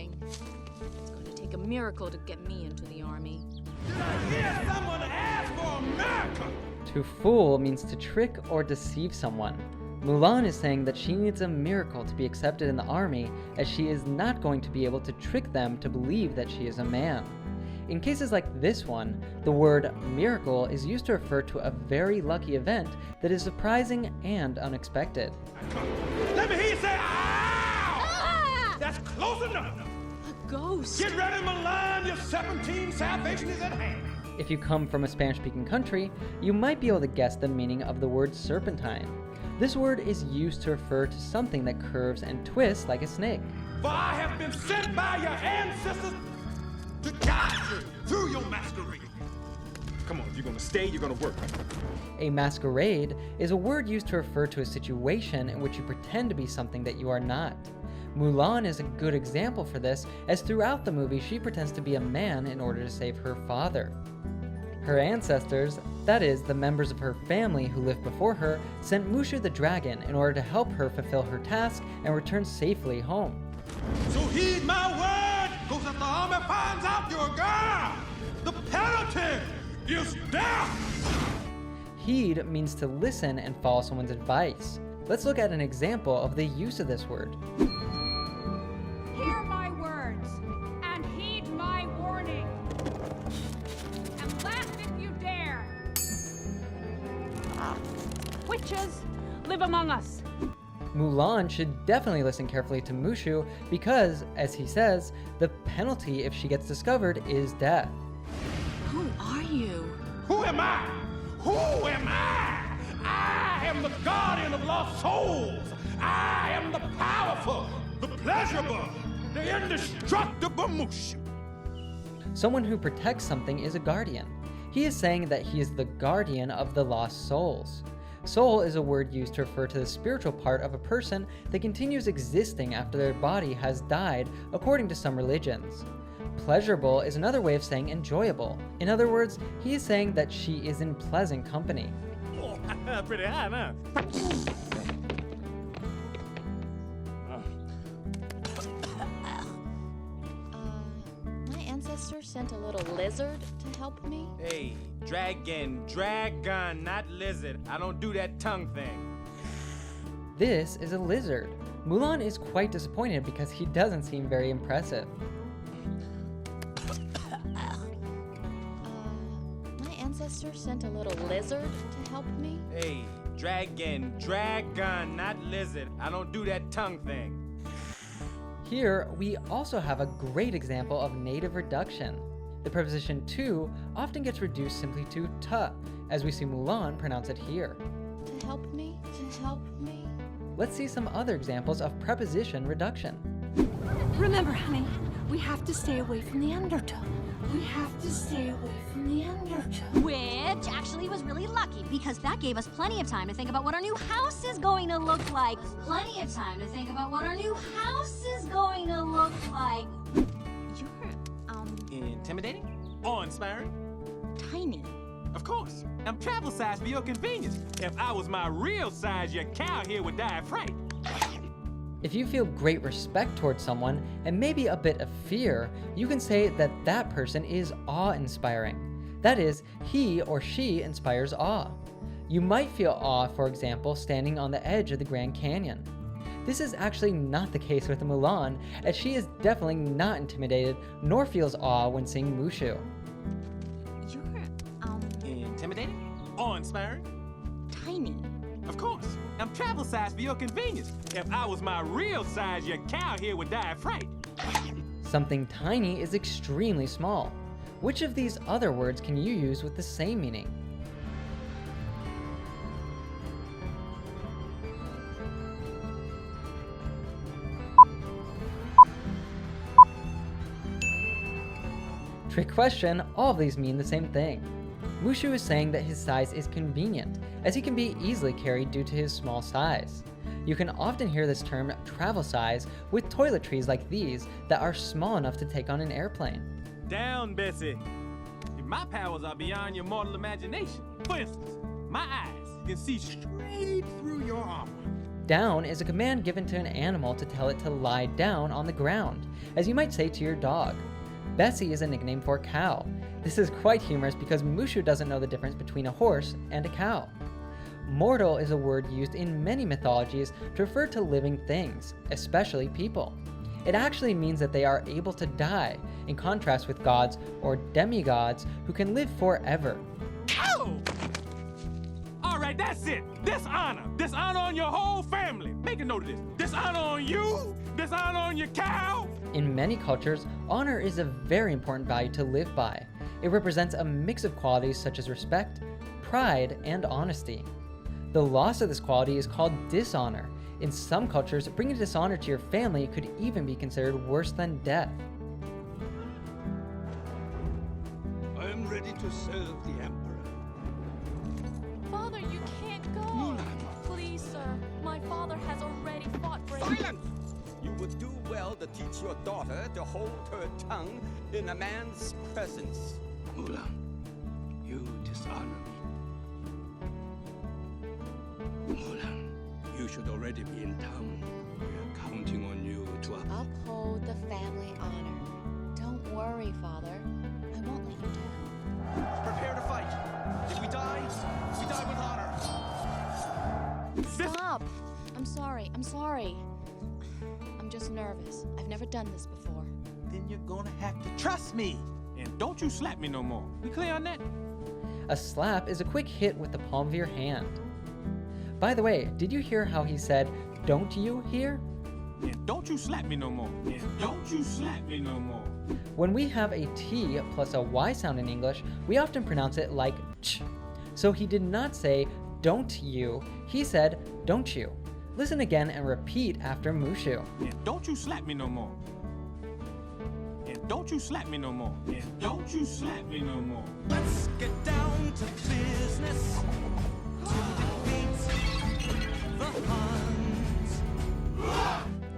fooling. It's going to take a miracle to get me into the army. Did I hear someone ask for a miracle? To fool means to trick or deceive someone. Mulan is saying that she needs a miracle to be accepted in the army, as she is not going to be able to trick them to believe that she is a man. In cases like this one, the word miracle is used to refer to a very lucky event that is surprising and unexpected. Let me hear you say, ow! Ah! That's close enough. A ghost! Get ready, Mulan, your 17 salvation is at hand. If you come from a Spanish-speaking country, you might be able to guess the meaning of the word serpentine. This word is used to refer to something that curves and twists like a snake. For I have been sent by your ancestors to guide you through your masquerade. Come on, if you're gonna stay, you're gonna work. A masquerade is a word used to refer to a situation in which you pretend to be something that you are not. Mulan is a good example for this, as throughout the movie she pretends to be a man in order to save her father. Her ancestors, that is, the members of her family who lived before her, sent Mushu the dragon in order to help her fulfill her task and return safely home. So heed my word, cause if the army finds out you're a girl, the penalty is death. Heed means to listen and follow someone's advice. Let's look at an example of the use of this word. Hear my words and heed my warning. And laugh if you dare. Witches live among us. Mulan should definitely listen carefully to Mushu because, as he says, the penalty if she gets discovered is death. Who are you? Who am I? Who am I? I am the guardian of lost souls. I am the powerful, the pleasurable, the indestructible Mushu. Someone who protects something is a guardian. He is saying that he is the guardian of the lost souls. Soul is a word used to refer to the spiritual part of a person that continues existing after their body has died, according to some religions. Pleasurable is another way of saying enjoyable. In other words, he is saying that she is in pleasant company. Oh, pretty high, huh? My ancestor sent a little lizard to help me. Hey, dragon, not lizard. I don't do that tongue thing. This is a lizard. Mulan is quite disappointed because he doesn't seem very impressive. My ancestor sent a little lizard to help me. Hey, dragon, not lizard. I don't do that tongue thing. Here, we also have a great example of native reduction. The preposition to often gets reduced simply to ta, as we see Mulan pronounce it here. To help me? To help me? Let's see some other examples of preposition reduction. Remember, honey, we have to stay away from the undertow. We have to stay away from the undertow. Which actually was really lucky because that gave us plenty of time to think about what our new house is going to look like. Plenty of time to think about what our new house is going to look like. You're, Intimidating? Awe-inspiring? tiny. Of course. I'm travel size for your convenience. If I was my real size, your cow here would die of fright. If you feel great respect towards someone and maybe a bit of fear, you can say that that person is awe-inspiring. That is, he or she inspires awe. You might feel awe, for example, standing on the edge of the Grand Canyon. This is actually not the case with Mulan, as she is definitely not intimidated nor feels awe when seeing Mushu. You're, Intimidating? Awe-inspiring? tiny. Of course. I'm travel size for your convenience. If I was my real size, your cow here would die of fright. Something tiny is extremely small. Which of these other words can you use with the same meaning? Trick question, all of these mean the same thing. Mushu is saying that his size is convenient, as he can be easily carried due to his small size. You can often hear this term travel size with toiletries like these that are small enough to take on an airplane. Down, Bessie. My powers are beyond your mortal imagination. For instance, my eyes can see straight through your armor. down is a command given to an animal to tell it to lie down on the ground, as you might say to your dog. Bessie is a nickname for cow. This is quite humorous because Mushu doesn't know the difference between a horse and a cow. Mortal is a word used in many mythologies to refer to living things, especially people. It actually means that they are able to die, in contrast with gods or demigods who can live forever. Oh! All right, that's it. Dishonor. Dishonor on your whole family. Make a note of this. Dishonor on you. Dishonor on your cow. In many cultures, honor is a very important value to live by. It represents a mix of qualities such as respect, pride, and honesty. The loss of this quality is called dishonor. In some cultures, bringing dishonor to your family could even be considered worse than death. I am ready to serve the Emperor. Father, you can't go. Mulan. Please, sir. My father has already fought bravely. Silence! You would do well to teach your daughter to hold her tongue in a man's presence. Mulan, you dishonor me. Mulan, you should already be in town. We are counting on you to Uphold the family honor. Don't worry, Father. I won't let you down. Prepare to fight. If we die with honor. Stop! I'm sorry. I'm just nervous. I've never done this before. Then you're gonna have to trust me. And don't you slap me no more. We clear on that? A slap is a quick hit with the palm of your hand. By the way, did you hear how he said, "Don't you hear?" And don't you slap me no more. And don't you slap me no more. When we have a T plus a Y sound in English, we often pronounce it like ch. So he did not say, "Don't you," he said, "Don't you." Listen again and repeat after Mushu. And don't you slap me no more. And don't you slap me no more. And don't you slap me no more. Let's get down to business.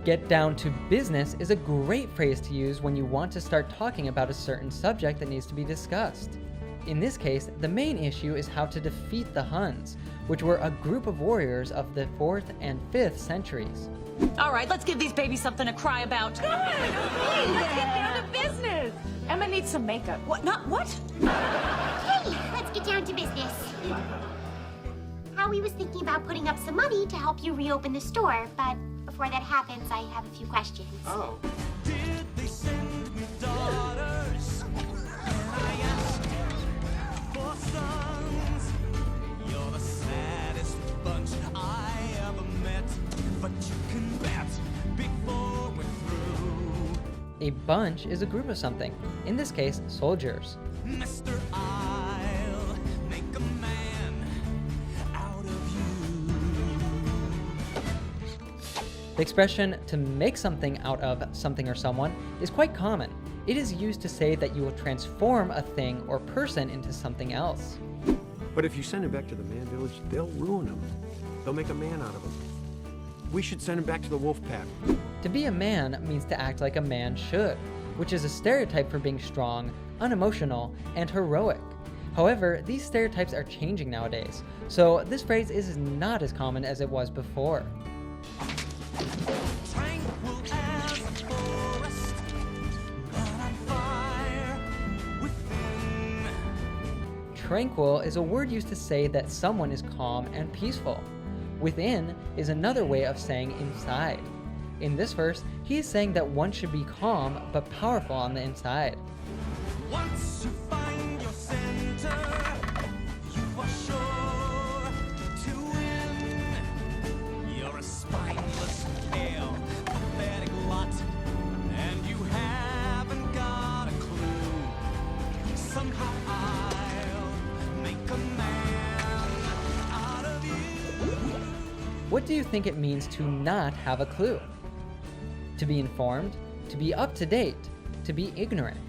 Get down to business is a great phrase to use when you want to start talking about a certain subject that needs to be discussed. In this case, the main issue is how to defeat the Huns, which were a group of warriors of the 4th and 5th centuries. All right, let's give these babies something to cry about. Good! Let's get down to business. Emma needs some makeup. What? Not what? Hey, let's get down to business. Howie was thinking about putting up some money to help you reopen the store, but before that happens, I have a few questions. Oh. Did they send me daughters? I asked for sons. You're the saddest bunch I ever met, but you can bet before we're through. A bunch is a group of something, in this case, soldiers. Mr. I'll make a man out of you. The expression to make something out of something or someone is quite common. It is used to say that you will transform a thing or person into something else. But if you send him back to the man village, they'll ruin him. They'll make a man out of him. We should send him back to the wolf pack. To be a man means to act like a man should, which is a stereotype for being strong, unemotional, and heroic. However, these stereotypes are changing nowadays, so this phrase is not as common as it was before. Tranquil as a forest, but on fire within. Tranquil is a word used to say that someone is calm and peaceful. Within is another way of saying inside. In this verse, he is saying that one should be calm but powerful on the inside. Once you find your center, you are sure to win. You're a spineless, pale, pathetic lot, and you haven't got a clue. Somehow I'll make a man out of you. What do you think it means to not have a clue? To be informed, to be up to date, to be ignorant.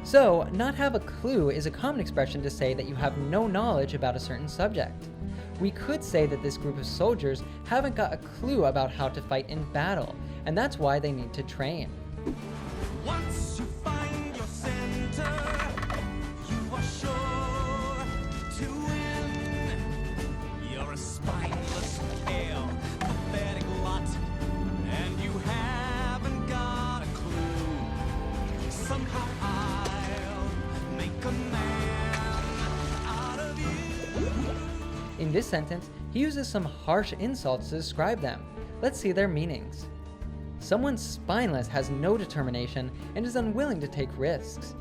So, not have a clue is a common expression to say that you have no knowledge about a certain subject. We could say that this group of soldiers haven't got a clue about how to fight in battle, and that's why they need to train. Once you In this sentence, he uses some harsh insults to describe them. Let's see their meanings. Someone spineless has no determination and is unwilling to take risks.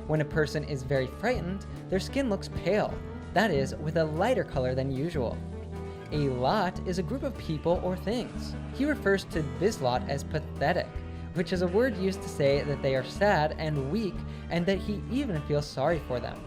When a person is very frightened, their skin looks pale, that is, with a lighter color than usual. A lot is a group of people or things. He refers to this lot as pathetic, which is a word used to say that they are sad and weak and that he even feels sorry for them.